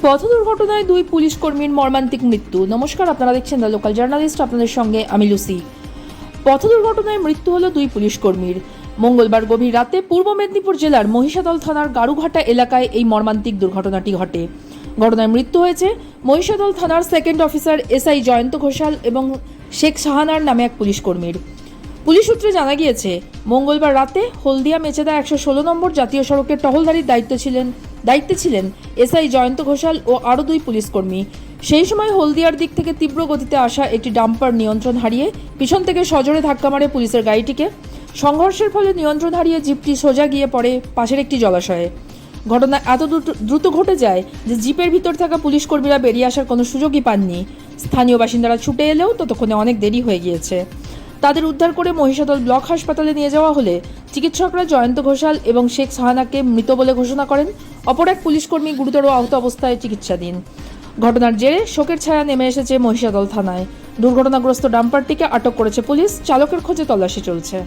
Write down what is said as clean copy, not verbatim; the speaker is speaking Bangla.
পথ দুর্ঘটনায় দুই পুলিশ কর্মীর মর্মান্তিক মৃত্যু। নমস্কার, আপনারা দেখছেন দ্য লোকাল জার্নালিস্ট। আপনাদের সঙ্গে আমি লুসি। পথ দুর্ঘটনায় মৃত্যু হলো দুই পুলিশ কর্মীর। মঙ্গলবার গভীর রাতে পূর্ব মেদিনীপুর জেলার মহিষাদল থানার গারুঘাটা এলাকায় এই মর্মান্তিক দুর্ঘটনাটি ঘটে। ঘটনায় মৃত্যু হয়েছে মহিষাদল থানার second officer SI Jayanta Ghoshal এবং শেখ শাহানার নামে এক পুলিশ কর্মীর। পুলিশ সূত্রে জানা গিয়েছে, মঙ্গলবার রাতে হলদিয়া মেচেদা 116 নম্বর জাতীয় সড়কের টহলদারির দায়িত্বে ছিলেন এসআই জয়ন্ত ঘোষাল ও আরও দুই পুলিশ কর্মী। সেই সময় হলদিয়ার দিক থেকে তীব্র গতিতে আসা একটি ডাম্পার নিয়ন্ত্রণ হারিয়ে পিছন থেকে সজোরে ধাক্কা মারে পুলিশের গাড়িটিকে। সংঘর্ষের ফলে নিয়ন্ত্রণ হারিয়ে জিপটি সোজা গিয়ে পড়ে পাশের একটি জলাশয়ে। ঘটনা এত দ্রুত ঘটে যায় যে জিপের ভিতর থাকা পুলিশ কর্মীরা বেরিয়ে আসার কোনো সুযোগই পাননি। স্থানীয় বাসিন্দারা ছুটে এলেও ততক্ষণে অনেক দেরি হয়ে গিয়েছে। তাদের উদ্ধার করে মহিষাদল ব্লক হাসপাতালে নিয়ে যাওয়া হলে চিকিৎসকরা জয়ন্ত ঘোষাল এবং শেখ শাহানাকে মৃত বলে ঘোষণা করেন। অপর এক পুলিশকর্মী গুরুতর আহত অবস্থায় চিকিৎসাধীন। ঘটনার জেরে শোকের ছায়া নেমে এসেছে মহিষাদল থানায়। দুর্ঘটনাগ্রস্ত ডাম্পারটিকে আটক করেছে পুলিশ। চালকের খোঁজে তল্লাশি চলছে।